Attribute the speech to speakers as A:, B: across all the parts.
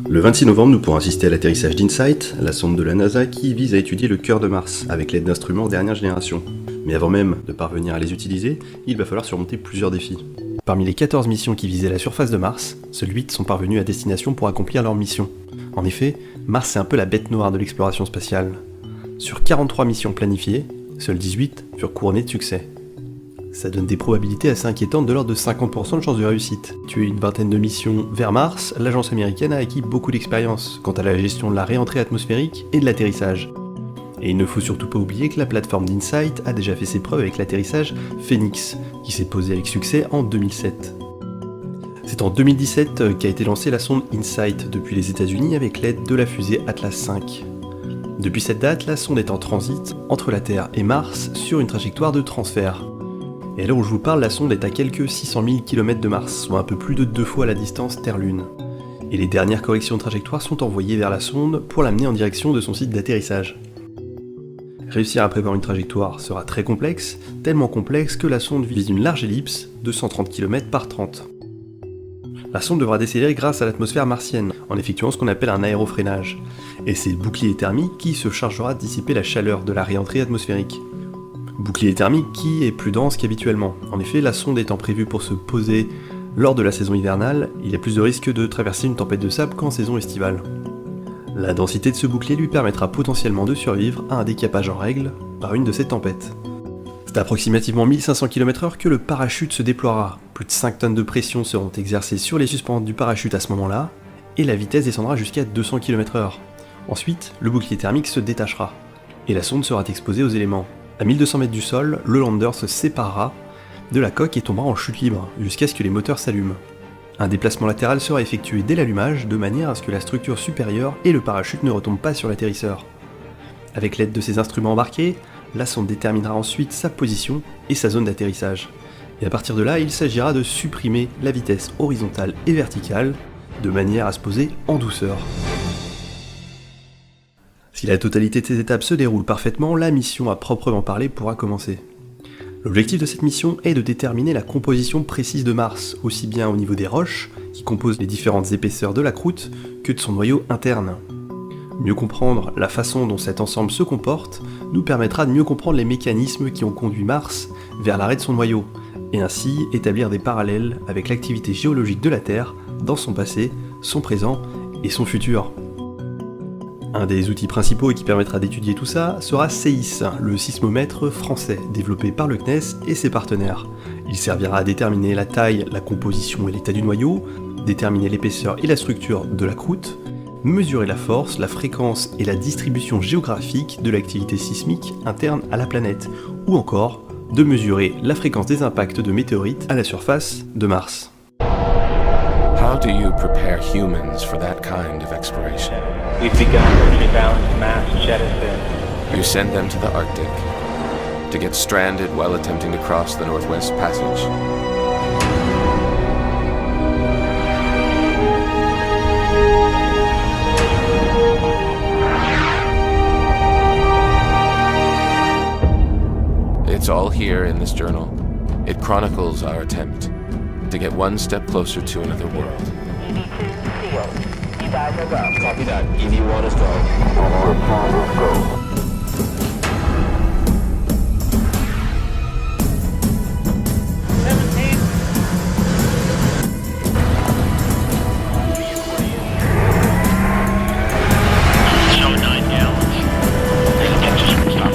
A: Le 26 novembre, nous pourrons assister à l'atterrissage d'InSight, la sonde de la NASA qui vise à étudier le cœur de Mars avec l'aide d'instruments dernière génération. Mais avant même de parvenir à les utiliser, il va falloir surmonter plusieurs défis. Parmi les 14 missions qui visaient la surface de Mars, seuls 8 sont parvenus à destination pour accomplir leur mission. En effet, Mars c'est un peu la bête noire de l'exploration spatiale. Sur 43 missions planifiées, seules 18 furent couronnées de succès. Ça donne des probabilités assez inquiétantes de l'ordre de 50% de chances de réussite. Tu as une vingtaine de missions vers Mars, l'agence américaine a acquis beaucoup d'expérience quant à la gestion de la réentrée atmosphérique et de l'atterrissage. Et il ne faut surtout pas oublier que la plateforme d'InSight a déjà fait ses preuves avec l'atterrissage Phoenix, qui s'est posé avec succès en 2007. C'est en 2017 qu'a été lancée la sonde InSight depuis les États-Unis avec l'aide de la fusée Atlas V. Depuis cette date, la sonde est en transit entre la Terre et Mars sur une trajectoire de transfert. Et à l'heure où je vous parle, la sonde est à quelques 600 000 km de Mars, soit un peu plus de 2 fois la distance Terre-Lune. Et les dernières corrections de trajectoire sont envoyées vers la sonde pour l'amener en direction de son site d'atterrissage. Réussir à prévoir une trajectoire sera très complexe, tellement complexe que la sonde vise une large ellipse de 130 km par 30. La sonde devra décélérer grâce à l'atmosphère martienne, en effectuant ce qu'on appelle un aérofreinage. Et c'est le bouclier thermique qui se chargera de dissiper la chaleur de la réentrée atmosphérique. Bouclier thermique qui est plus dense qu'habituellement. En effet, la sonde étant prévue pour se poser lors de la saison hivernale, il y a plus de risques de traverser une tempête de sable qu'en saison estivale. La densité de ce bouclier lui permettra potentiellement de survivre à un décapage en règle par une de ces tempêtes. C'est à approximativement 1500 km/h que le parachute se déploiera. Plus de 5 tonnes de pression seront exercées sur les suspentes du parachute à ce moment-là, et la vitesse descendra jusqu'à 200 km/h. Ensuite, le bouclier thermique se détachera, et la sonde sera exposée aux éléments. À 1200 mètres du sol, le lander se séparera de la coque et tombera en chute libre, jusqu'à ce que les moteurs s'allument. Un déplacement latéral sera effectué dès l'allumage, de manière à ce que la structure supérieure et le parachute ne retombent pas sur l'atterrisseur. Avec l'aide de ces instruments embarqués, la sonde déterminera ensuite sa position et sa zone d'atterrissage. Et à partir de là, il s'agira de supprimer la vitesse horizontale et verticale, de manière à se poser en douceur. Si la totalité de ces étapes se déroule parfaitement, la mission à proprement parler pourra commencer. L'objectif de cette mission est de déterminer la composition précise de Mars, aussi bien au niveau des roches, qui composent les différentes épaisseurs de la croûte, que de son noyau interne. Mieux comprendre la façon dont cet ensemble se comporte nous permettra de mieux comprendre les mécanismes qui ont conduit Mars vers l'arrêt de son noyau, et ainsi établir des parallèles avec l'activité géologique de la Terre dans son passé, son présent et son futur. Un des outils principaux et qui permettra d'étudier tout ça sera SEIS, le sismomètre français développé par le CNES et ses partenaires. Il servira à déterminer la taille, la composition et l'état du noyau, déterminer l'épaisseur et la structure de la croûte, mesurer la force, la fréquence et la distribution géographique de l'activité sismique interne à la planète, ou encore de mesurer la fréquence des impacts de météorites à la surface de Mars.
B: How do you prepare humans for that kind of exploration?
C: We've begun the rebalanced mass jettison.
B: You send them to the Arctic to get stranded while attempting to cross the Northwest Passage. It's all here in this journal. It chronicles our attempt to get one step closer to another world.
D: You guys are go.
B: Copy that. EV1 is go.
C: Show 9 gallons. Get just stop.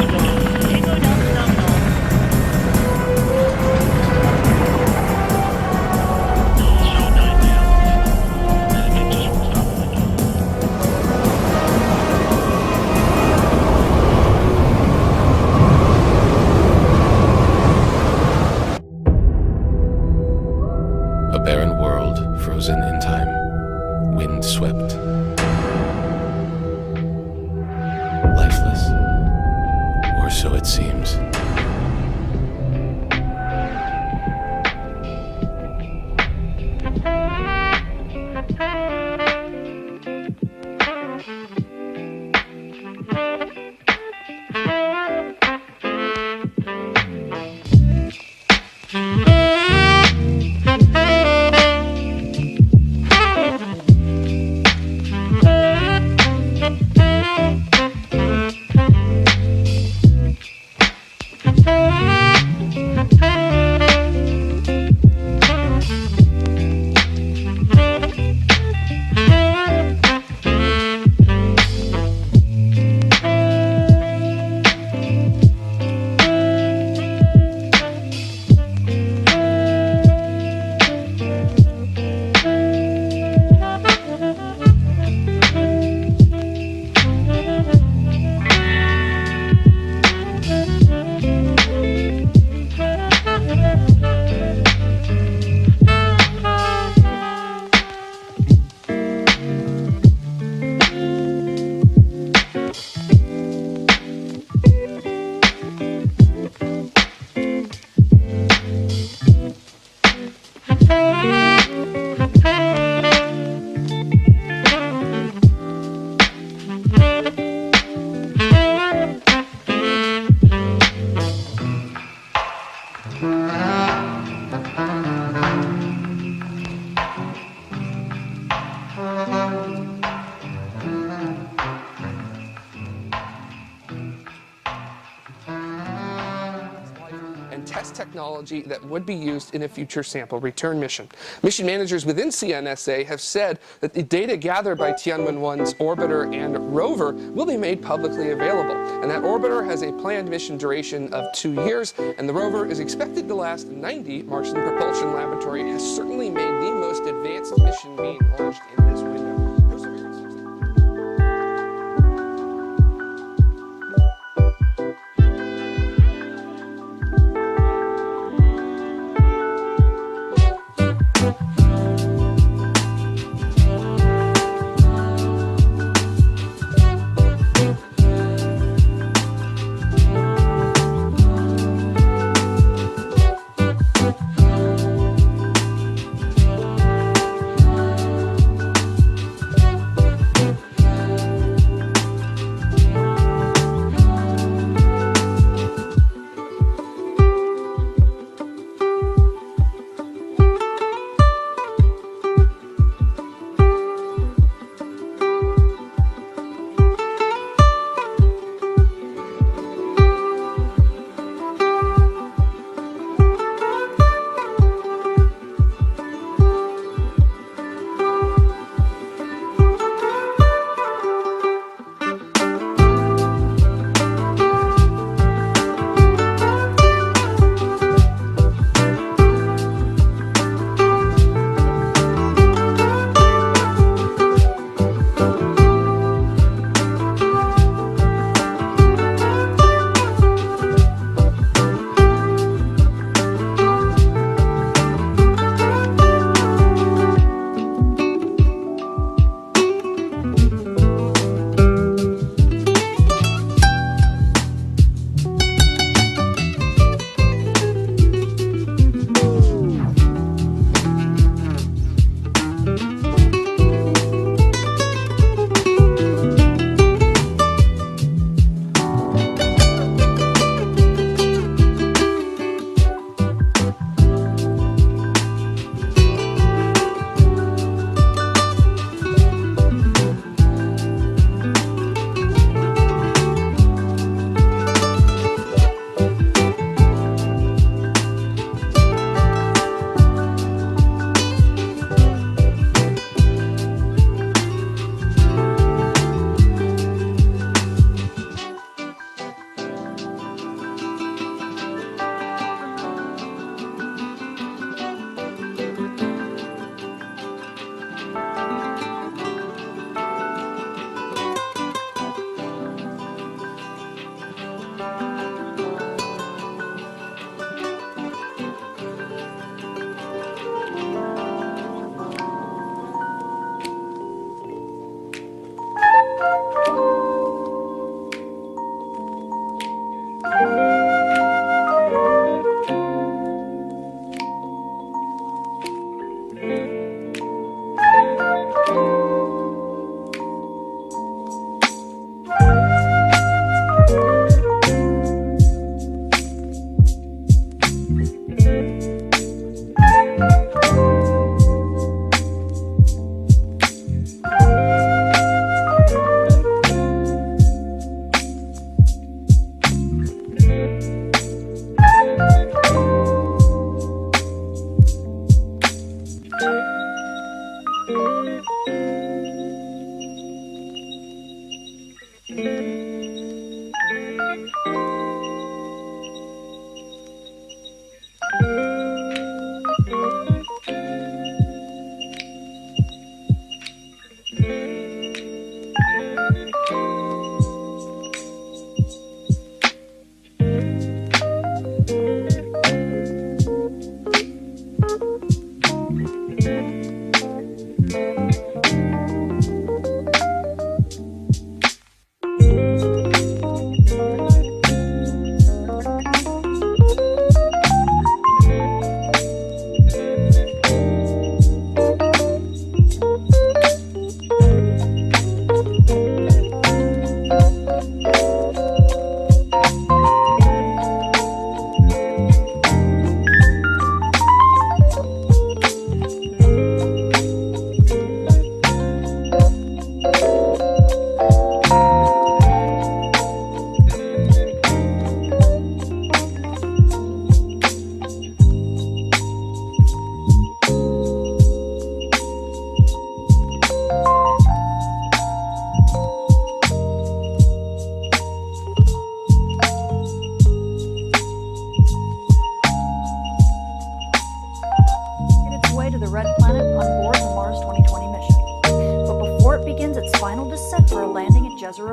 D: test technology that would be used in a future sample return mission. Mission managers within CNSA have said that the data gathered by Tianwen-1's orbiter and rover will be made publicly available. And that orbiter has a planned mission duration of 2 years, and the rover is expected to last 90. Martian Propulsion Laboratory has certainly made the most advanced mission being launched in this window.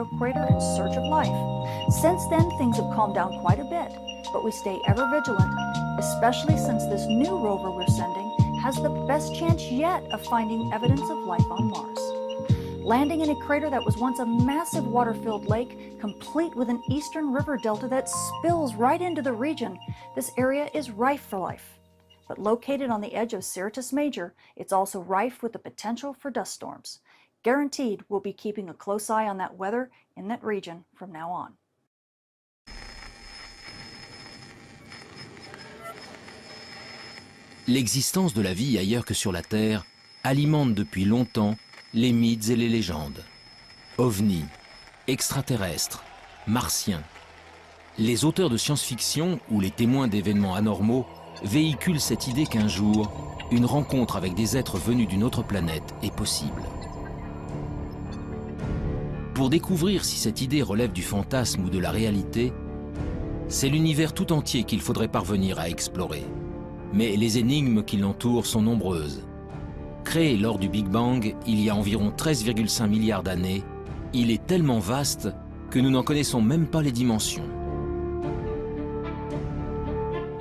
E: Jezero crater in search of life. Since then, things have calmed down quite a bit, but we stay ever vigilant, especially since this new rover we're sending has the best chance yet of finding evidence of life on Mars. Landing in a crater that was once a massive water-filled lake, complete with an eastern river delta that spills right into the region, this area is rife for life. But located on the edge of Syrtis Major, it's also rife with the potential for dust storms. Guaranteed, we'll be keeping a close eye on that weather in that region from now on.
F: L'existence de la vie ailleurs que sur la Terre alimente depuis longtemps les mythes et les légendes. OVNI, extraterrestres, martiens. Les auteurs de science-fiction ou les témoins d'événements anormaux véhiculent cette idée qu'un jour, une rencontre avec des êtres venus d'une autre planète est possible. Pour découvrir si cette idée relève du fantasme ou de la réalité, c'est l'univers tout entier qu'il faudrait parvenir à explorer. Mais les énigmes qui l'entourent sont nombreuses. Créé lors du Big Bang, il y a environ 13,5 milliards d'années, il est tellement vaste que nous n'en connaissons même pas les dimensions.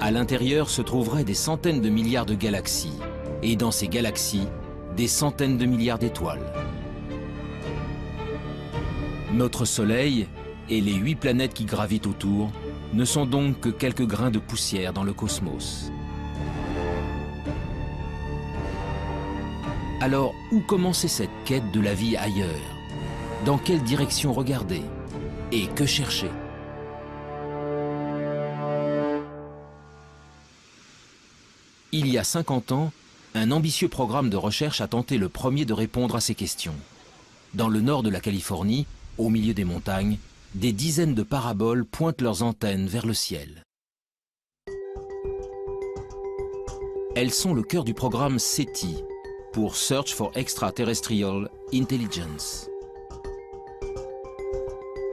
F: À l'intérieur se trouveraient des centaines de milliards de galaxies, et dans ces galaxies, des centaines de milliards d'étoiles. Notre Soleil et les 8 planètes qui gravitent autour ne sont donc que quelques grains de poussière dans le cosmos. Alors, où commencer cette quête de la vie ailleurs? Dans quelle direction regarder? Et que chercher? Il y a 50 ans, un ambitieux programme de recherche a tenté le premier de répondre à ces questions. Dans le nord de la Californie, au milieu des montagnes, des dizaines de paraboles pointent leurs antennes vers le ciel. Elles sont le cœur du programme SETI, pour Search for Extraterrestrial Intelligence.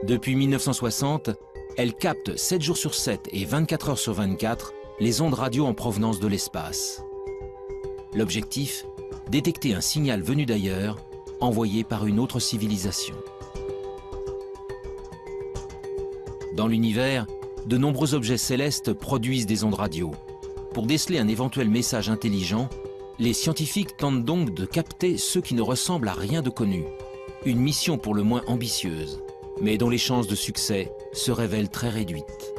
F: Depuis 1960, elles captent 7 jours sur 7 et 24 heures sur 24 les ondes radio en provenance de l'espace. L'objectif, détecter un signal venu d'ailleurs, envoyé par une autre civilisation. Dans l'univers, de nombreux objets célestes produisent des ondes radio. Pour déceler un éventuel message intelligent, les scientifiques tentent donc de capter ceux qui ne ressemblent à rien de connu. Une mission pour le moins ambitieuse, mais dont les chances de succès se révèlent très réduites.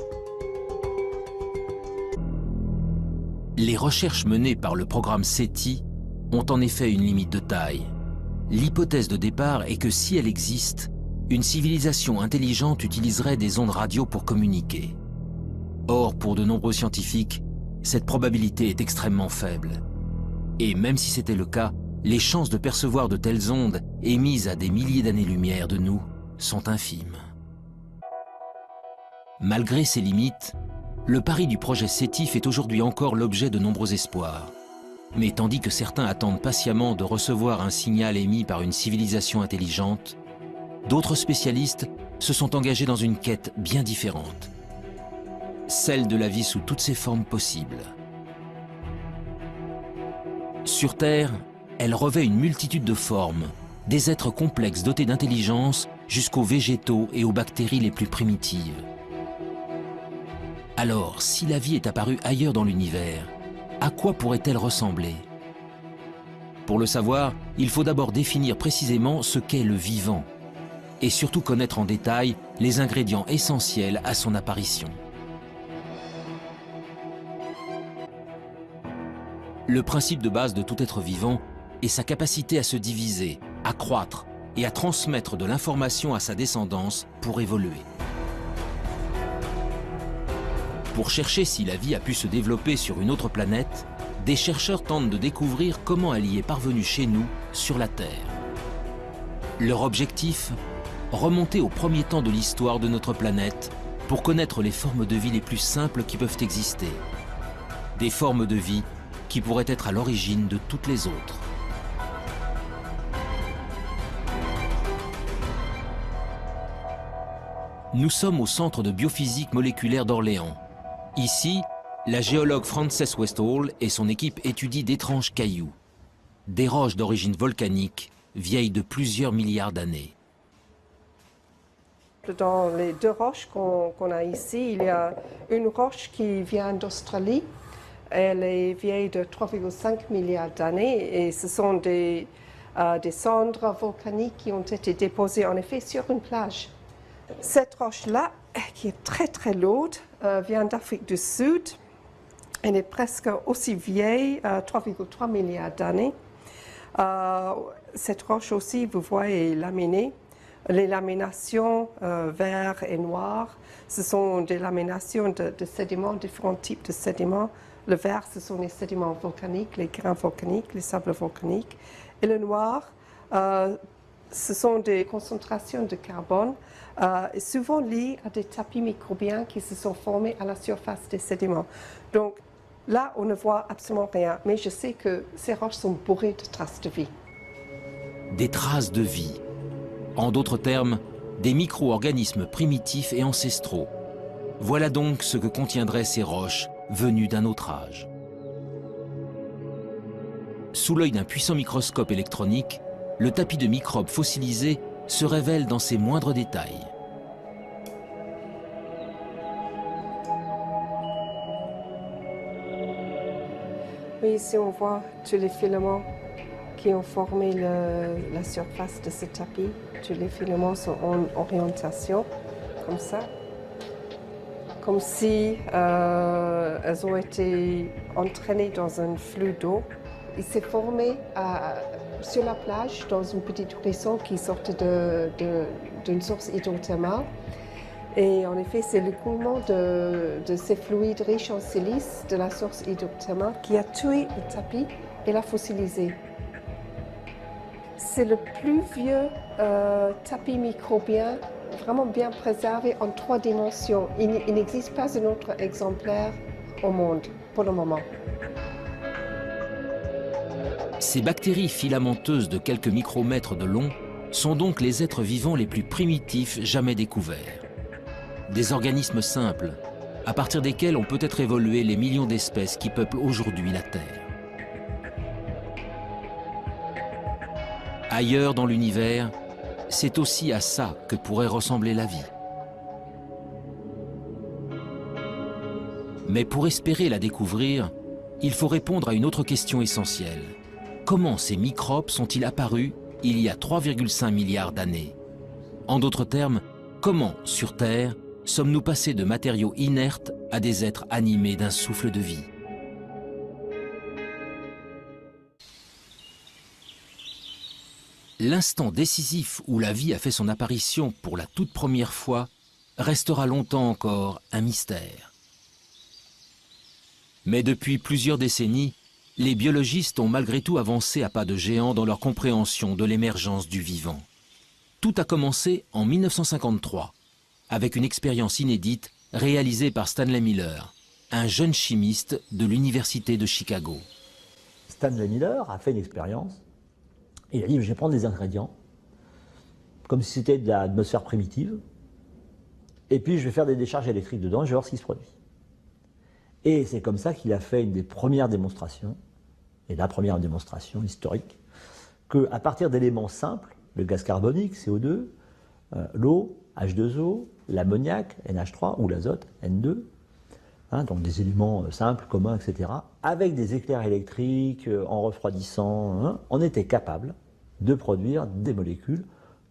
F: Les recherches menées par le programme SETI ont en effet une limite de taille. L'hypothèse de départ est que si elle existe, une civilisation intelligente utiliserait des ondes radio pour communiquer. Or, pour de nombreux scientifiques, cette probabilité est extrêmement faible. Et même si c'était le cas, les chances de percevoir de telles ondes émises à des milliers d'années-lumière de nous sont infimes. Malgré ces limites, le pari du projet SETI fait aujourd'hui encore l'objet de nombreux espoirs. Mais tandis que certains attendent patiemment de recevoir un signal émis par une civilisation intelligente, d'autres spécialistes se sont engagés dans une quête bien différente. Celle de la vie sous toutes ses formes possibles. Sur Terre, elle revêt une multitude de formes, des êtres complexes dotés d'intelligence jusqu'aux végétaux et aux bactéries les plus primitives. Alors, si la vie est apparue ailleurs dans l'univers, à quoi pourrait-elle ressembler? Pour le savoir, il faut d'abord définir précisément ce qu'est le vivant, et surtout connaître en détail les ingrédients essentiels à son apparition. Le principe de base de tout être vivant est sa capacité à se diviser, à croître et à transmettre de l'information à sa descendance pour évoluer. Pour chercher si la vie a pu se développer sur une autre planète, des chercheurs tentent de découvrir comment elle y est parvenue chez nous, sur la Terre. Leur objectif, remonter au premier temps de l'histoire de notre planète pour connaître les formes de vie les plus simples qui peuvent exister. Des formes de vie qui pourraient être à l'origine de toutes les autres. Nous sommes au Centre de biophysique moléculaire d'Orléans. Ici, la géologue Frances Westall et son équipe étudient d'étranges cailloux, des roches d'origine volcanique, vieilles de plusieurs milliards d'années.
G: Dans les deux roches qu'on a ici, il y a une roche qui vient d'Australie. Elle est vieille de 3,5 milliards d'années et ce sont des cendres volcaniques qui ont été déposées en effet sur une plage. Cette roche-là, qui est très très lourde, vient d'Afrique du Sud. Elle est presque aussi vieille, 3,3 milliards d'années. Cette roche aussi, vous voyez, est laminée. Les laminations vert et noir, ce sont des laminations de sédiments, différents types de sédiments. Le vert, ce sont les sédiments volcaniques, les grains volcaniques, les sables volcaniques. Et le noir, ce sont des concentrations de carbone, souvent liées à des tapis microbiens qui se sont formés à la surface des sédiments. Donc là, on ne voit absolument rien, mais je sais que ces roches sont bourrées de traces de vie.
F: Des traces de vie. En d'autres termes, des micro-organismes primitifs et ancestraux. Voilà donc ce que contiendraient ces roches venues d'un autre âge. Sous l'œil d'un puissant microscope électronique, le tapis de microbes fossilisés se révèle dans ses moindres détails.
G: Oui, ici on voit tous les filaments qui ont formé la surface de ce tapis. Tous les filaments sont en orientation, comme ça. Comme si elles ont été entraînées dans un flux d'eau. Il s'est formé sur la plage, dans une petite ruisseau qui sortait d'une source hydrothermale. Et en effet, c'est l'écoulement de ces fluides riches en silice de la source hydrothermale qui a tué le tapis et l'a fossilisé. C'est le plus vieux tapis microbien vraiment bien préservé en 3 dimensions. Il n'existe pas un autre exemplaire au monde pour le moment.
F: Ces bactéries filamenteuses de quelques micromètres de long sont donc les êtres vivants les plus primitifs jamais découverts. Des organismes simples, à partir desquels ont peut-être évolué les millions d'espèces qui peuplent aujourd'hui la Terre. Ailleurs dans l'univers, c'est aussi à ça que pourrait ressembler la vie. Mais pour espérer la découvrir, il faut répondre à une autre question essentielle. Comment ces microbes sont-ils apparus il y a 3,5 milliards d'années? En d'autres termes, comment, sur Terre, sommes-nous passés de matériaux inertes à des êtres animés d'un souffle de vie? L'instant décisif où la vie a fait son apparition pour la toute première fois restera longtemps encore un mystère. Mais depuis plusieurs décennies, les biologistes ont malgré tout avancé à pas de géant dans leur compréhension de l'émergence du vivant. Tout a commencé en 1953, avec une expérience inédite réalisée par Stanley Miller, un jeune chimiste de l'Université de Chicago.
H: Stanley Miller a fait une expérience. Il a dit, je vais prendre des ingrédients, comme si c'était de l'atmosphère primitive, et puis je vais faire des décharges électriques dedans, et je vais voir ce qui se produit. Et c'est comme ça qu'il a fait une des premières démonstrations, et la première démonstration historique, qu'à partir d'éléments simples, le gaz carbonique, CO2, l'eau, H2O, l'ammoniac, NH3, ou l'azote, N2, donc des éléments simples, communs, etc., avec des éclairs électriques, en refroidissant, on était capable de produire des molécules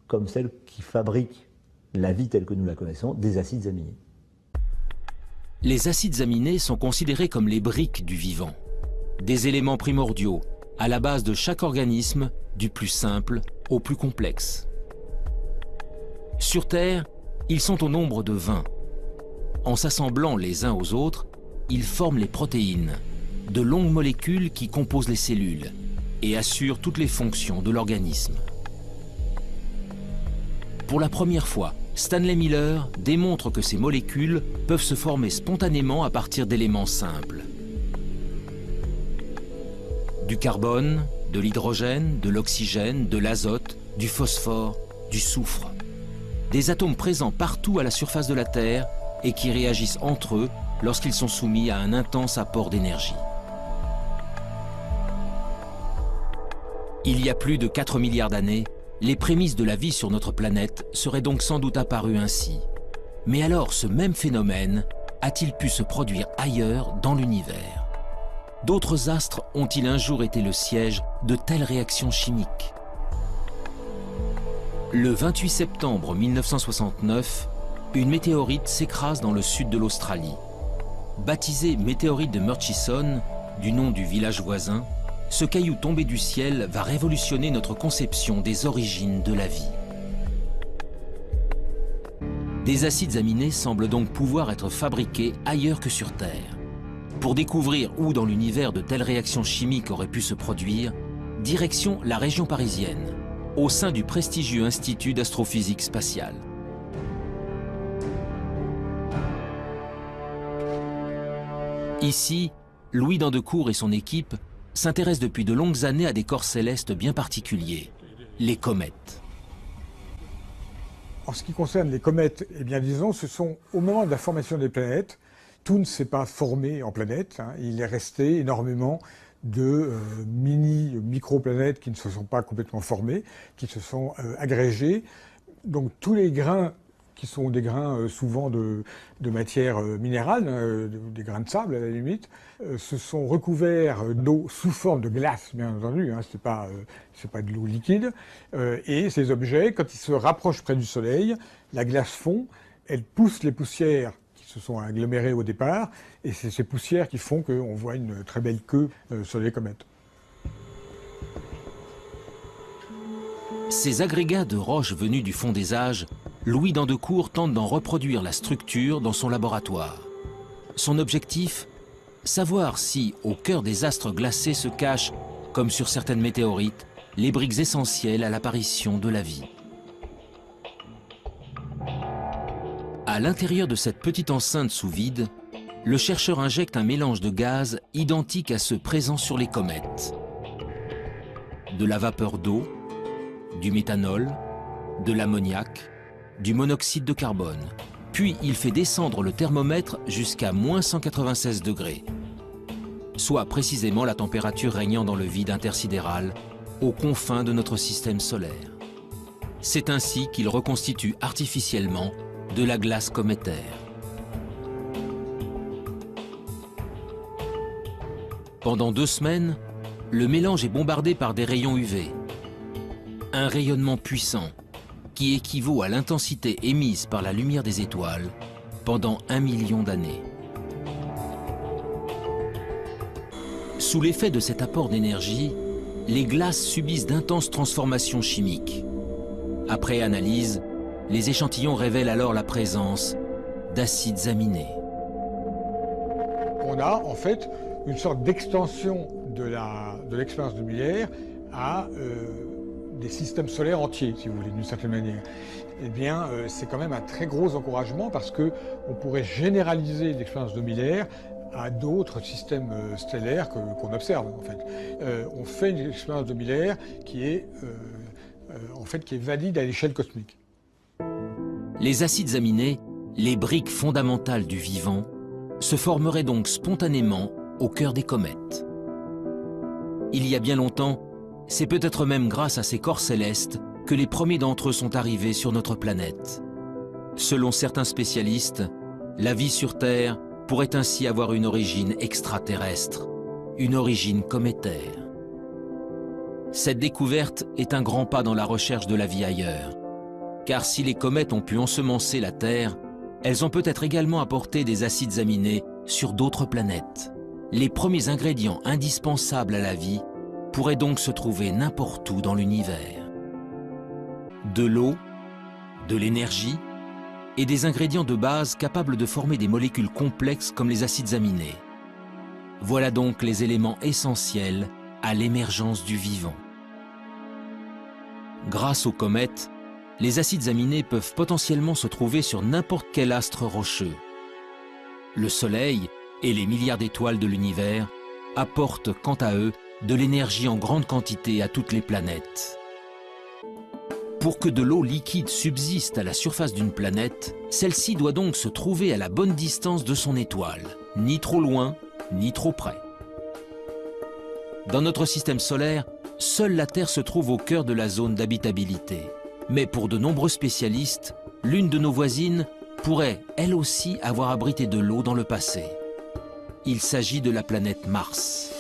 H: comme celles qui fabriquent la vie telle que nous la connaissons, des acides aminés.
F: Les acides aminés sont considérés comme les briques du vivant, des éléments primordiaux à la base de chaque organisme, du plus simple au plus complexe. Sur Terre, ils sont au nombre de 20. En s'assemblant les uns aux autres, ils forment les protéines, de longues molécules qui composent les cellules et assurent toutes les fonctions de l'organisme. Pour la première fois, Stanley Miller démontre que ces molécules peuvent se former spontanément à partir d'éléments simples. Du carbone, de l'hydrogène, de l'oxygène, de l'azote, du phosphore, du soufre. Des atomes présents partout à la surface de la Terre et qui réagissent entre eux lorsqu'ils sont soumis à un intense apport d'énergie. Il y a plus de 4 milliards d'années, Les prémices de la vie sur notre planète seraient donc sans doute apparues ainsi. Mais alors, ce même phénomène a-t-il pu se produire ailleurs dans l'univers? D'autres astres ont-ils un jour été le siège de telles réactions chimiques? Le 28 septembre 1969, une météorite s'écrase dans le sud de l'Australie. Baptisé météorite de Murchison, du nom du village voisin, ce caillou tombé du ciel va révolutionner notre conception des origines de la vie. Des acides aminés semblent donc pouvoir être fabriqués ailleurs que sur Terre. Pour découvrir où dans l'univers de telles réactions chimiques auraient pu se produire, direction la région parisienne, au sein du prestigieux Institut d'astrophysique spatiale. Ici, Louis Dandecourt et son équipe s'intéressent depuis de longues années à des corps célestes bien particuliers, les comètes.
I: En ce qui concerne les comètes, eh bien disons, ce sont au moment de la formation des planètes, tout ne s'est pas formé en planètes, hein, il est resté énormément de micro-planètes qui ne se sont pas complètement formées, qui se sont agrégées. Donc tous les grains qui sont des grains souvent de matière minérale, des grains de sable à la limite, se sont recouverts d'eau sous forme de glace, bien entendu, hein, c'est pas de l'eau liquide. Et ces objets, quand ils se rapprochent près du Soleil, la glace fond, elle pousse les poussières qui se sont agglomérées au départ, et c'est ces poussières qui font qu'on voit une très belle queue sur les comètes.
F: Ces agrégats de roches venus du fond des âges, Louis Dandecourt tente d'en reproduire la structure dans son laboratoire. Son objectif? Savoir si, au cœur des astres glacés se cachent, comme sur certaines météorites, les briques essentielles à l'apparition de la vie. À l'intérieur de cette petite enceinte sous vide, le chercheur injecte un mélange de gaz identique à ceux présents sur les comètes. De la vapeur d'eau, du méthanol, de l'ammoniac, du monoxyde de carbone. Puis il fait descendre le thermomètre jusqu'à -196 degrés, soit précisément la température régnant dans le vide intersidéral, aux confins de notre système solaire. C'est ainsi qu'il reconstitue artificiellement de la glace cométaire. Pendant 2 semaines, le mélange est bombardé par des rayons UV. Un rayonnement puissant qui équivaut à l'intensité émise par la lumière des étoiles pendant 1 million d'années. Sous l'effet de cet apport d'énergie, les glaces subissent d'intenses transformations chimiques. Après analyse, les échantillons révèlent alors la présence d'acides aminés.
I: On a en fait une sorte d'extension de l'expérience de Miller à des systèmes solaires entiers, si vous voulez, d'une certaine manière. Eh bien, c'est quand même un très gros encouragement parce qu'on pourrait généraliser l'expérience de Miller à d'autres systèmes stellaires qu'on observe, en fait. On fait une expérience de Miller qui est valide à l'échelle cosmique.
F: Les acides aminés, les briques fondamentales du vivant, se formeraient donc spontanément au cœur des comètes. Il y a bien longtemps, c'est peut-être même grâce à ces corps célestes que les premiers d'entre eux sont arrivés sur notre planète. Selon certains spécialistes, la vie sur Terre pourrait ainsi avoir une origine extraterrestre, une origine cométaire. Cette découverte est un grand pas dans la recherche de la vie ailleurs. Car si les comètes ont pu ensemencer la Terre, elles ont peut-être également apporté des acides aminés sur d'autres planètes. Les premiers ingrédients indispensables à la vie pourraient donc se trouver n'importe où dans l'univers. De l'eau, de l'énergie et des ingrédients de base capables de former des molécules complexes comme les acides aminés. Voilà donc les éléments essentiels à l'émergence du vivant. Grâce aux comètes, les acides aminés peuvent potentiellement se trouver sur n'importe quel astre rocheux. Le Soleil et les milliards d'étoiles de l'univers apportent quant à eux de l'énergie en grande quantité à toutes les planètes. Pour que de l'eau liquide subsiste à la surface d'une planète, celle-ci doit donc se trouver à la bonne distance de son étoile, ni trop loin, ni trop près. Dans notre système solaire, seule la Terre se trouve au cœur de la zone d'habitabilité. Mais pour de nombreux spécialistes, l'une de nos voisines pourrait, elle aussi, avoir abrité de l'eau dans le passé. Il s'agit de la planète Mars.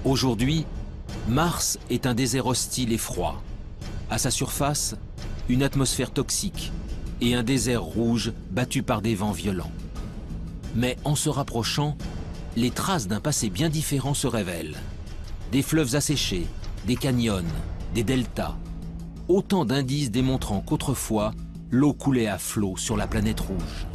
F: Aujourd'hui, Mars est un désert hostile et froid. À sa surface, une atmosphère toxique et un désert rouge battu par des vents violents. Mais en se rapprochant, les traces d'un passé bien différent se révèlent. Des fleuves asséchés, des canyons, des deltas. Autant d'indices démontrant qu'autrefois, l'eau coulait à flot sur la planète rouge.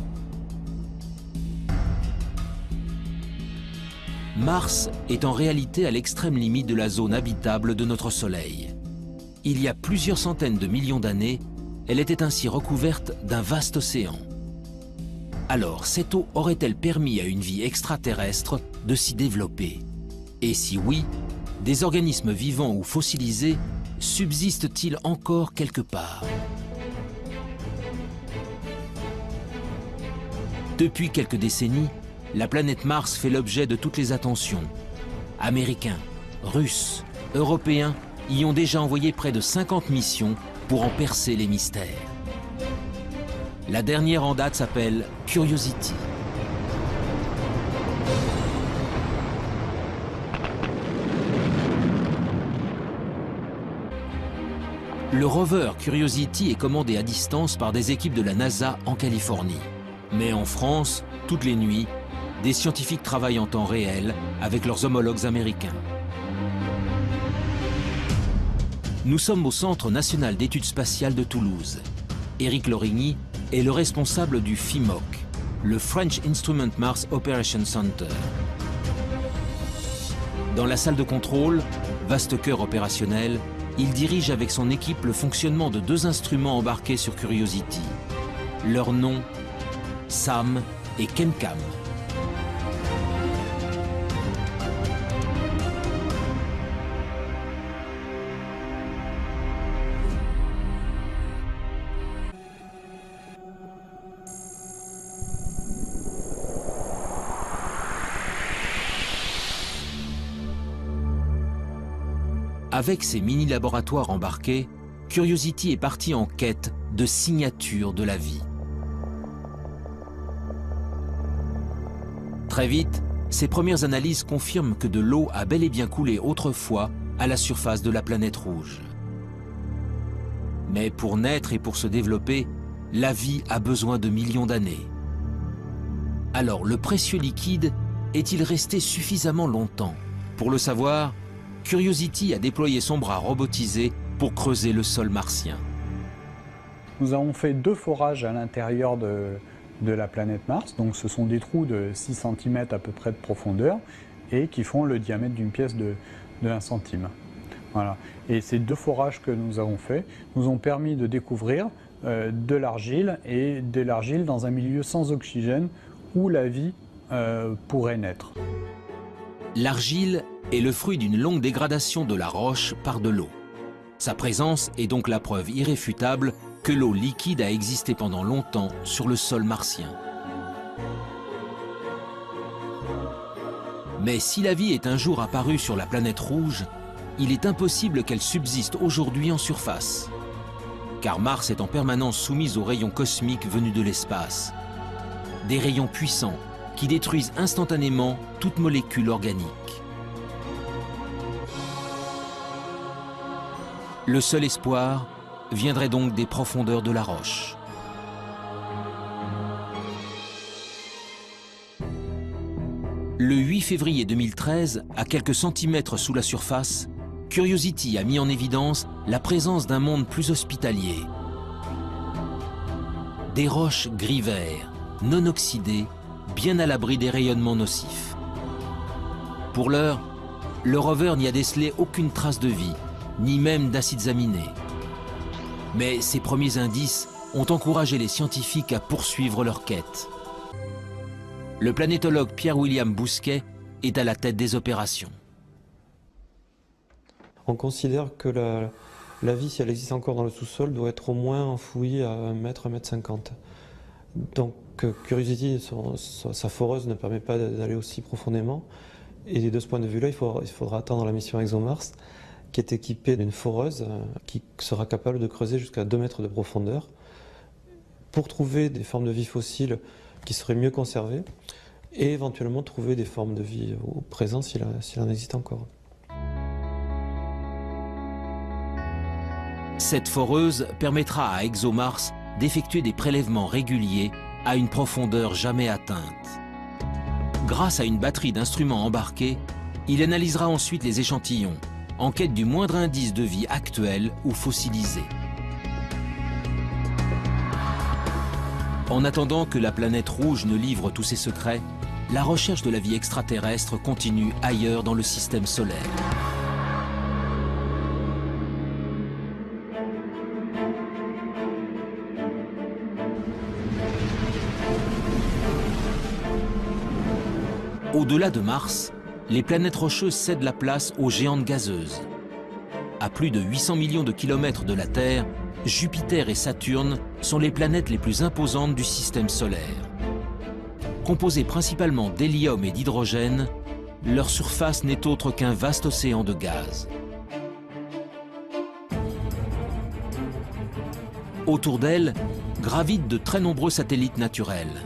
F: Mars est en réalité à l'extrême limite de la zone habitable de notre Soleil. Il y a plusieurs centaines de millions d'années, elle était ainsi recouverte d'un vaste océan. Alors, cette eau aurait-elle permis à une vie extraterrestre de s'y développer? Et si oui, des organismes vivants ou fossilisés subsistent-ils encore quelque part? Depuis quelques décennies, la planète Mars fait l'objet de toutes les attentions. Américains, Russes, Européens y ont déjà envoyé près de 50 missions pour en percer les mystères. La dernière en date s'appelle Curiosity. Le rover Curiosity est commandé à distance par des équipes de la NASA en Californie. Mais en France, toutes les nuits, des scientifiques travaillent en temps réel avec leurs homologues américains. Nous sommes au Centre national d'études spatiales de Toulouse. Éric Lorigny est le responsable du FIMOC, le French Instrument Mars Operations Center. Dans la salle de contrôle, vaste cœur opérationnel, il dirige avec son équipe le fonctionnement de 2 instruments embarqués sur Curiosity. Leurs noms, SAM et KEMCAM. Avec ses mini-laboratoires embarqués, Curiosity est parti en quête de signatures de la vie. Très vite, ses premières analyses confirment que de l'eau a bel et bien coulé autrefois à la surface de la planète rouge. Mais pour naître et pour se développer, la vie a besoin de millions d'années. Alors le précieux liquide est-il resté suffisamment longtemps? Pour le savoir, Curiosity a déployé son bras robotisé pour creuser le sol martien.
J: Nous avons fait 2 forages à l'intérieur de la planète Mars. Donc ce sont des trous de 6 cm à peu près de profondeur et qui font le diamètre d'une pièce de 1 centime. Voilà. Et ces 2 forages que nous avons faits nous ont permis de découvrir de l'argile et de l'argile dans un milieu sans oxygène où la vie pourrait naître.
F: L'argile est le fruit d'une longue dégradation de la roche par de l'eau. Sa présence est donc la preuve irréfutable que l'eau liquide a existé pendant longtemps sur le sol martien. Mais si la vie est un jour apparue sur la planète rouge, il est impossible qu'elle subsiste aujourd'hui en surface. Car Mars est en permanence soumise aux rayons cosmiques venus de l'espace. Des rayons puissants qui détruisent instantanément toute molécule organique. Le seul espoir viendrait donc des profondeurs de la roche. Le 8 février 2013, à quelques centimètres sous la surface, Curiosity a mis en évidence la présence d'un monde plus hospitalier. Des roches gris-vert, non oxydées, bien à l'abri des rayonnements nocifs. Pour l'heure, le rover n'y a décelé aucune trace de vie, ni même d'acides aminés. Mais ces premiers indices ont encouragé les scientifiques à poursuivre leur quête. Le planétologue Pierre-William Bousquet est à la tête des opérations.
K: On considère que La vie, si elle existe encore dans le sous-sol, doit être au moins enfouie à 1 mètre, 1 mètre 50. Donc Curiosity, sa foreuse ne permet pas d'aller aussi profondément. Et de ce point de vue-là, il faudra attendre la mission ExoMars, qui est équipée d'une foreuse qui sera capable de creuser jusqu'à 2 mètres de profondeur pour trouver des formes de vie fossiles qui seraient mieux conservées et éventuellement trouver des formes de vie au présent s'il en existe encore.
F: Cette foreuse permettra à ExoMars d'effectuer des prélèvements réguliers à une profondeur jamais atteinte. Grâce à une batterie d'instruments embarqués, il analysera ensuite les échantillons, en quête du moindre indice de vie actuelle ou fossilisé. En attendant que la planète rouge ne livre tous ses secrets, la recherche de la vie extraterrestre continue ailleurs dans le système solaire. Au-delà de Mars, les planètes rocheuses cèdent la place aux géantes gazeuses. À plus de 800 millions de kilomètres de la Terre, Jupiter et Saturne sont les planètes les plus imposantes du système solaire. Composées principalement d'hélium et d'hydrogène, leur surface n'est autre qu'un vaste océan de gaz. Autour d'elles gravitent de très nombreux satellites naturels,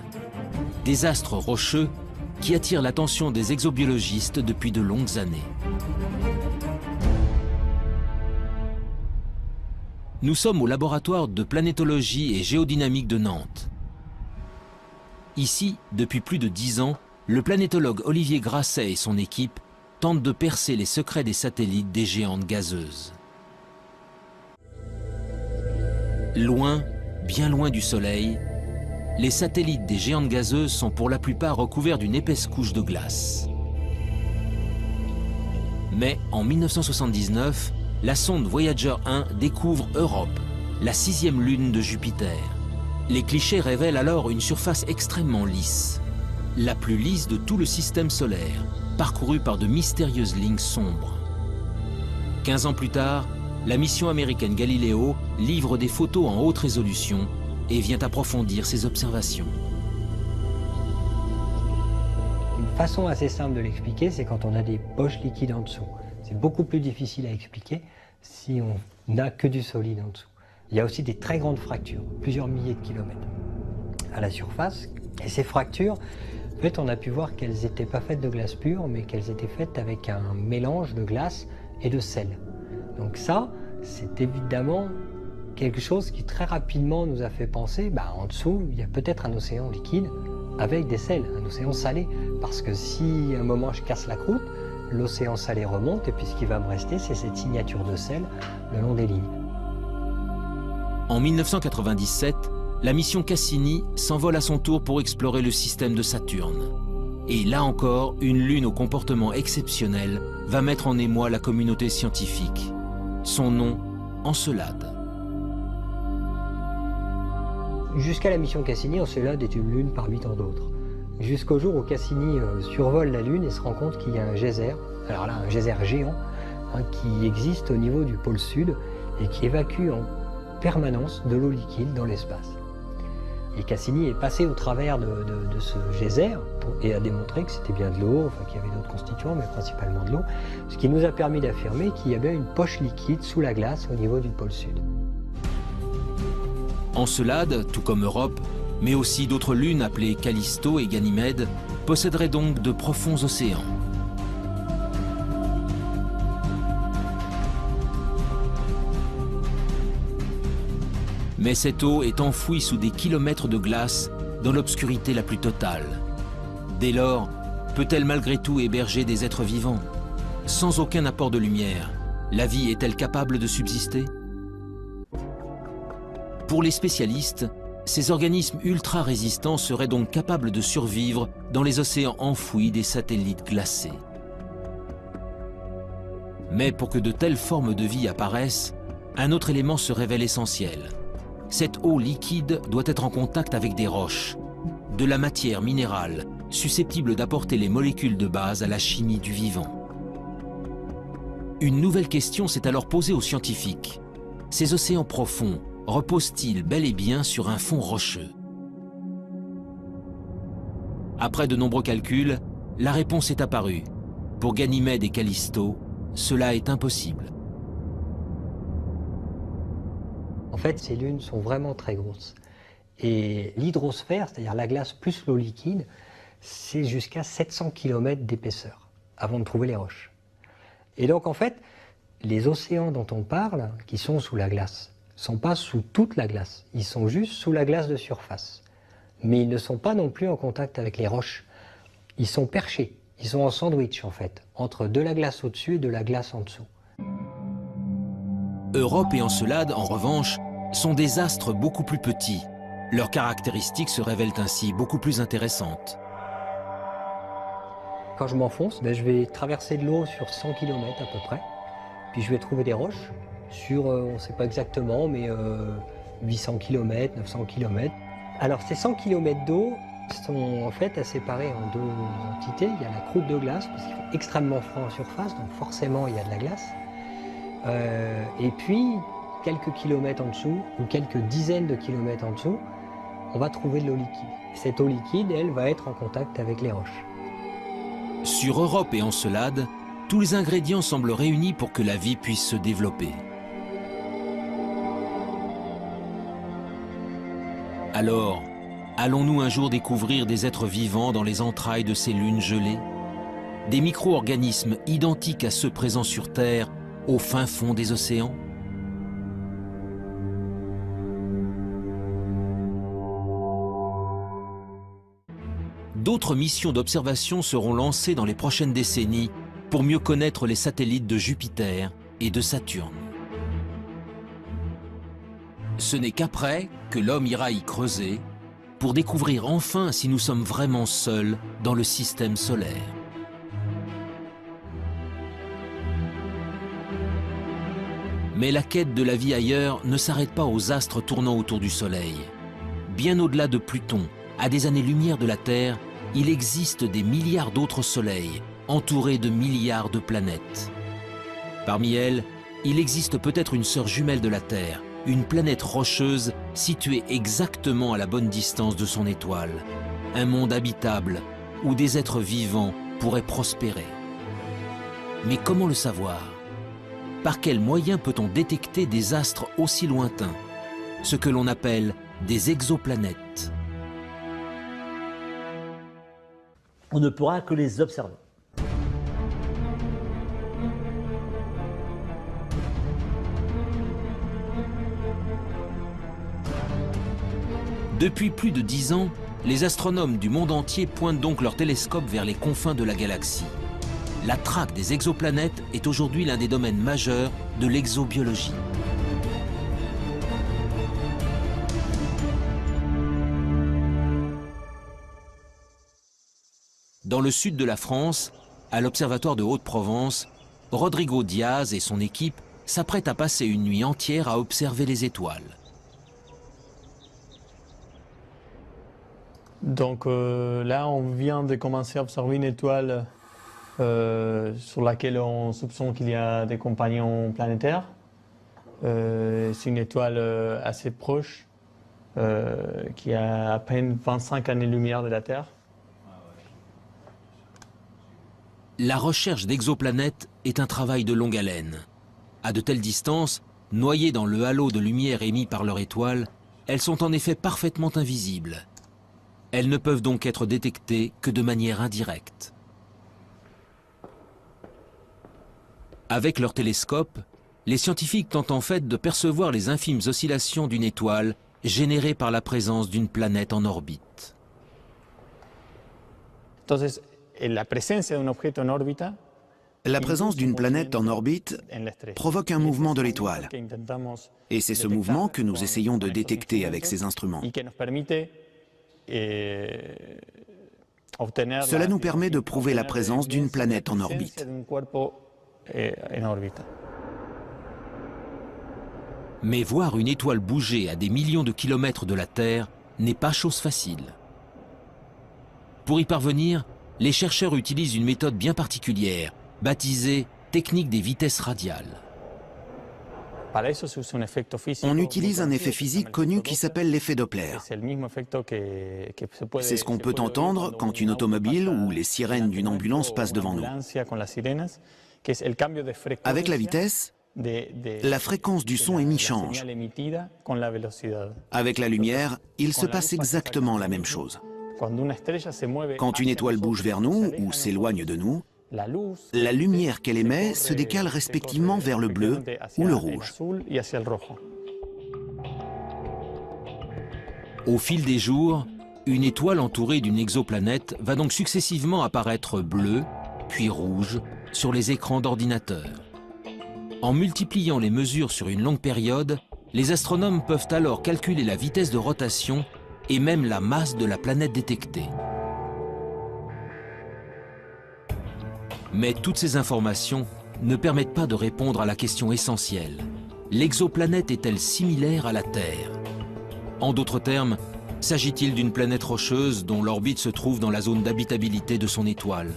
F: des astres rocheux qui attirent l'attention des exobiologistes depuis de longues années. Nous sommes au laboratoire de planétologie et géodynamique de Nantes. Ici, depuis plus de 10 ans, le planétologue Olivier Grasset et son équipe tentent de percer les secrets des satellites des géantes gazeuses. Loin, bien loin du Soleil, les satellites des géantes gazeuses sont pour la plupart recouverts d'une épaisse couche de glace. Mais en 1979, la sonde Voyager 1 découvre Europe, la 6e lune de Jupiter. Les clichés révèlent alors une surface extrêmement lisse, la plus lisse de tout le système solaire, parcourue par de mystérieuses lignes sombres. 15 ans plus tard, la mission américaine Galileo livre des photos en haute résolution et vient approfondir ses observations.
L: Une façon assez simple de l'expliquer, c'est quand on a des poches liquides en dessous. C'est beaucoup plus difficile à expliquer si on n'a que du solide en dessous. Il y a aussi des très grandes fractures, plusieurs milliers de kilomètres à la surface. Et ces fractures, en fait, on a pu voir qu'elles n'étaient pas faites de glace pure, mais qu'elles étaient faites avec un mélange de glace et de sel. Donc ça, c'est évidemment quelque chose qui très rapidement nous a fait penser, en dessous, il y a peut-être un océan liquide avec des sels, un océan salé. Parce que si à un moment je casse la croûte, l'océan salé remonte et puis ce qui va me rester, c'est cette signature de sel le long des lignes.
F: En 1997, la mission Cassini s'envole à son tour pour explorer le système de Saturne. Et là encore, une lune au comportement exceptionnel va mettre en émoi la communauté scientifique. Son nom, Encelade.
L: Jusqu'à la mission Cassini, Encelade est une lune parmi tant d'autres. Jusqu'au jour où Cassini survole la Lune et se rend compte qu'il y a un geyser, alors là un geyser géant, qui existe au niveau du pôle sud et qui évacue en permanence de l'eau liquide dans l'espace. Et Cassini est passé au travers de ce geyser et a démontré que c'était bien de l'eau, enfin qu'il y avait d'autres constituants, mais principalement de l'eau, ce qui nous a permis d'affirmer qu'il y avait une poche liquide sous la glace au niveau du pôle sud.
F: Encelade, tout comme Europe, mais aussi d'autres lunes appelées Callisto et Ganymède, posséderaient donc de profonds océans. Mais cette eau est enfouie sous des kilomètres de glace dans l'obscurité la plus totale. Dès lors, peut-elle malgré tout héberger des êtres vivants? Sans aucun apport de lumière, la vie est-elle capable de subsister? Pour les spécialistes, ces organismes ultra résistants seraient donc capables de survivre dans les océans enfouis des satellites glacés. Mais pour que de telles formes de vie apparaissent, un autre élément se révèle essentiel. Cette eau liquide doit être en contact avec des roches, de la matière minérale susceptible d'apporter les molécules de base à la chimie du vivant. Une nouvelle question s'est alors posée aux scientifiques. ces océans profonds reposent-ils bel et bien sur un fond rocheux? Après de nombreux calculs, la réponse est apparue. Pour Ganymède et Callisto, cela est impossible.
L: En fait, ces lunes sont vraiment très grosses. Et l'hydrosphère, c'est-à-dire la glace plus l'eau liquide, c'est jusqu'à 700 km d'épaisseur avant de trouver les roches. Et donc en fait, les océans dont on parle, qui sont sous la glace, ne sont pas sous toute la glace, ils sont juste sous la glace de surface. Mais ils ne sont pas non plus en contact avec les roches. Ils sont perchés, ils sont en sandwich en fait, entre de la glace au-dessus et de la glace en dessous.
F: Europe et Encelade, en revanche, sont des astres beaucoup plus petits. Leurs caractéristiques se révèlent ainsi beaucoup plus intéressantes.
L: Quand je m'enfonce, je vais traverser de l'eau sur 100 km à peu près. Puis je vais trouver des roches sur, on ne sait pas exactement, mais 800 km, 900 km. Alors ces 100 km d'eau sont en fait à séparer en deux entités. Il y a la croûte de glace, parce qu'il fait extrêmement froid en surface, donc forcément il y a de la glace. Et puis, quelques kilomètres en dessous, ou quelques dizaines de kilomètres en dessous, on va trouver de l'eau liquide. Cette eau liquide, elle, va être en contact avec les roches.
F: Sur Europe et Encelade, tous les ingrédients semblent réunis pour que la vie puisse se développer. Alors, allons-nous un jour découvrir des êtres vivants dans les entrailles de ces lunes gelées? Des micro-organismes identiques à ceux présents sur Terre, au fin fond des océans? D'autres missions d'observation seront lancées dans les prochaines décennies pour mieux connaître les satellites de Jupiter et de Saturne. Ce n'est qu'après que l'homme ira y creuser pour découvrir enfin si nous sommes vraiment seuls dans le système solaire. Mais la quête de la vie ailleurs ne s'arrête pas aux astres tournant autour du Soleil. Bien au-delà de Pluton, à des années-lumière de la Terre, il existe des milliards d'autres soleils, entourés de milliards de planètes. Parmi elles, il existe peut-être une sœur jumelle de la Terre, une planète rocheuse située exactement à la bonne distance de son étoile. Un monde habitable où des êtres vivants pourraient prospérer. Mais comment le savoir? Par quels moyens peut-on détecter des astres aussi lointains, ce que l'on appelle des exoplanètes?
H: On ne pourra que les observer.
F: Depuis plus de 10 ans, les astronomes du monde entier pointent donc leurs télescopes vers les confins de la galaxie. La traque des exoplanètes est aujourd'hui l'un des domaines majeurs de l'exobiologie. Dans le sud de la France, à l'Observatoire de Haute-Provence, Rodrigo Diaz et son équipe s'apprêtent à passer une nuit entière à observer les étoiles.
M: Donc là, on vient de commencer à observer une étoile sur laquelle on soupçonne qu'il y a des compagnons planétaires. C'est une étoile assez proche, qui a à peine 25 années-lumière de la Terre.
F: La recherche d'exoplanètes est un travail de longue haleine. À de telles distances, noyées dans le halo de lumière émis par leur étoile, elles sont en effet parfaitement invisibles. Elles ne peuvent donc être détectées que de manière indirecte. Avec leur télescope, les scientifiques tentent en fait de percevoir les infimes oscillations d'une étoile générées par la présence d'une planète en orbite.
N: La présence d'une planète en orbite provoque un mouvement de l'étoile. Et c'est ce mouvement que nous essayons de détecter avec ces instruments. Cela nous permet de prouver la présence d'une planète en orbite.
F: Mais voir une étoile bouger à des millions de kilomètres de la Terre n'est pas chose facile. Pour y parvenir, les chercheurs utilisent une méthode bien particulière, baptisée technique des vitesses radiales.
N: On utilise un effet physique connu qui s'appelle l'effet Doppler. C'est ce qu'on peut entendre quand une automobile ou les sirènes d'une ambulance passent devant nous. Avec la vitesse, la fréquence du son émis change. Avec la lumière, il se passe exactement la même chose. Quand une étoile bouge vers nous ou s'éloigne de nous, la lumière qu'elle émet se décale respectivement vers le bleu ou le rouge.
F: Au fil des jours, une étoile entourée d'une exoplanète va donc successivement apparaître bleue, puis rouge, sur les écrans d'ordinateur. En multipliant les mesures sur une longue période, les astronomes peuvent alors calculer la vitesse de rotation et même la masse de la planète détectée. Mais toutes ces informations ne permettent pas de répondre à la question essentielle. L'exoplanète est-elle similaire à la Terre? En d'autres termes, s'agit-il d'une planète rocheuse dont l'orbite se trouve dans la zone d'habitabilité de son étoile?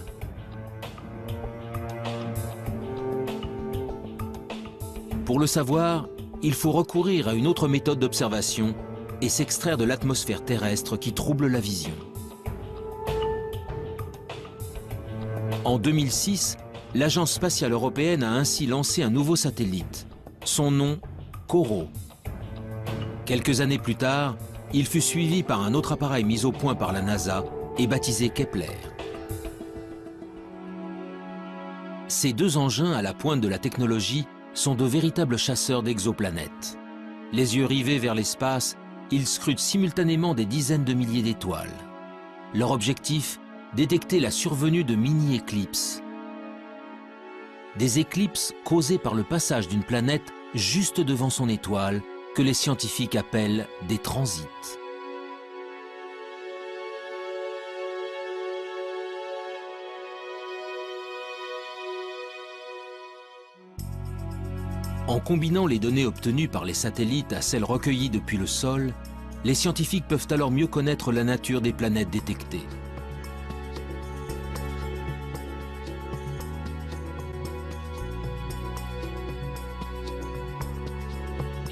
F: Pour le savoir, il faut recourir à une autre méthode d'observation et s'extraire de l'atmosphère terrestre qui trouble la vision. En 2006, l'Agence spatiale européenne a ainsi lancé un nouveau satellite, son nom COROT. Quelques années plus tard, il fut suivi par un autre appareil mis au point par la NASA et baptisé Kepler. Ces deux engins à la pointe de la technologie sont de véritables chasseurs d'exoplanètes. Les yeux rivés vers l'espace, ils scrutent simultanément des dizaines de milliers d'étoiles. Leur objectif, détecter la survenue de mini-éclipses. Des éclipses causées par le passage d'une planète juste devant son étoile, que les scientifiques appellent des transits. En combinant les données obtenues par les satellites à celles recueillies depuis le sol, les scientifiques peuvent alors mieux connaître la nature des planètes détectées.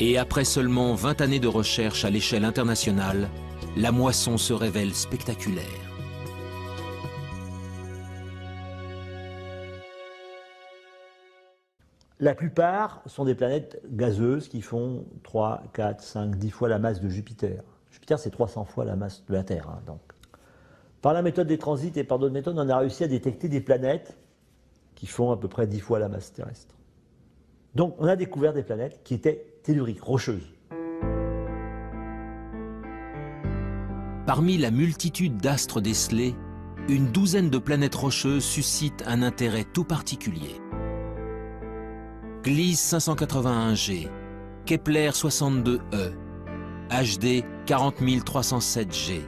F: Et après seulement 20 années de recherche à l'échelle internationale, la moisson se révèle spectaculaire.
H: La plupart sont des planètes gazeuses qui font 3, 4, 5, 10 fois la masse de Jupiter. Jupiter, c'est 300 fois la masse de la Terre. Hein, donc. Par la méthode des transits et par d'autres méthodes, on a réussi à détecter des planètes qui font à peu près 10 fois la masse terrestre. Donc on a découvert des planètes qui étaient telluriques, rocheuses.
F: Parmi la multitude d'astres décelés, une douzaine de planètes rocheuses suscitent un intérêt tout particulier. Gliese 581G, Kepler 62e, HD 40307G.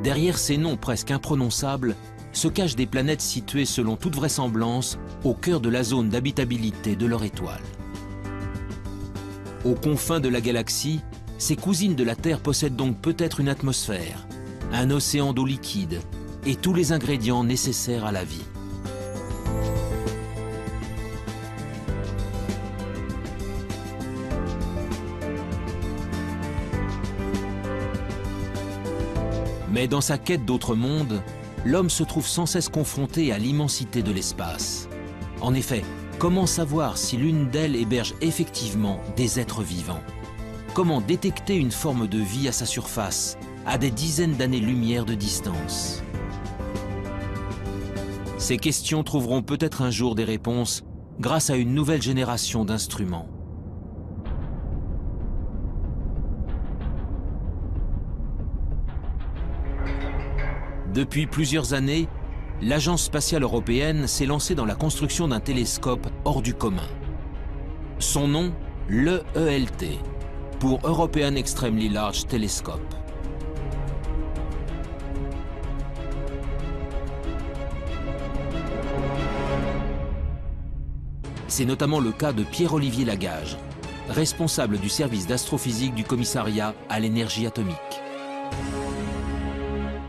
F: Derrière ces noms presque imprononçables se cachent des planètes situées selon toute vraisemblance au cœur de la zone d'habitabilité de leur étoile. Aux confins de la galaxie, ces cousines de la Terre possèdent donc peut-être une atmosphère, un océan d'eau liquide et tous les ingrédients nécessaires à la vie. Mais dans sa quête d'autres mondes, l'homme se trouve sans cesse confronté à l'immensité de l'espace. En effet, comment savoir si l'une d'elles héberge effectivement des êtres vivants? Comment détecter une forme de vie à sa surface, à des dizaines d'années-lumière de distance? Ces questions trouveront peut-être un jour des réponses grâce à une nouvelle génération d'instruments. Depuis plusieurs années, l'Agence spatiale européenne s'est lancée dans la construction d'un télescope hors du commun. Son nom, l'EELT, pour European Extremely Large Telescope. C'est notamment le cas de Pierre-Olivier Lagage, responsable du service d'astrophysique du commissariat à l'énergie atomique.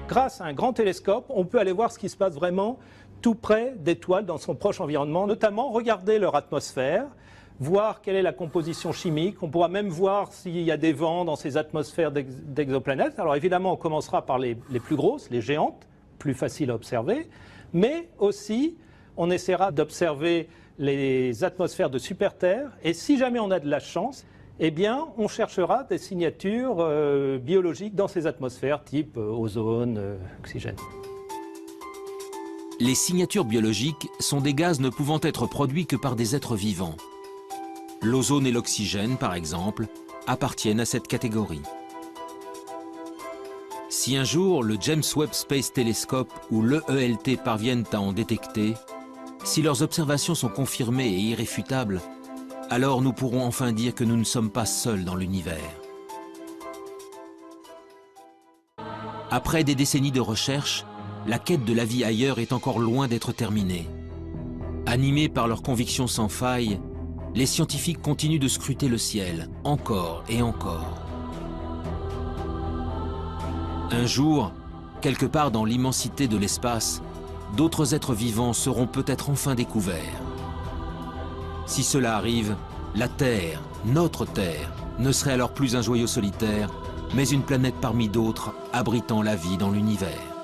O: Grâce à un grand télescope, on peut aller voir ce qui se passe vraiment tout près d'étoiles dans son proche environnement, notamment regarder leur atmosphère, voir quelle est la composition chimique. On pourra même voir s'il y a des vents dans ces atmosphères d'exoplanètes. Alors évidemment, on commencera par les plus grosses, les géantes, plus faciles à observer, mais aussi on essaiera d'observer les atmosphères de super-Terre, et si jamais on a de la chance, eh bien, on cherchera des signatures biologiques dans ces atmosphères, type ozone, oxygène.
F: Les signatures biologiques sont des gaz ne pouvant être produits que par des êtres vivants. L'ozone et l'oxygène, par exemple, appartiennent à cette catégorie. Si un jour le James Webb Space Telescope ou l'EELT parviennent à en détecter, si leurs observations sont confirmées et irréfutables, alors nous pourrons enfin dire que nous ne sommes pas seuls dans l'univers. Après des décennies de recherche, la quête de la vie ailleurs est encore loin d'être terminée. Animés par leurs convictions sans faille, les scientifiques continuent de scruter le ciel, encore et encore. Un jour, quelque part dans l'immensité de l'espace, d'autres êtres vivants seront peut-être enfin découverts. Si cela arrive, la Terre, notre Terre, ne serait alors plus un joyau solitaire, mais une planète parmi d'autres abritant la vie dans l'univers.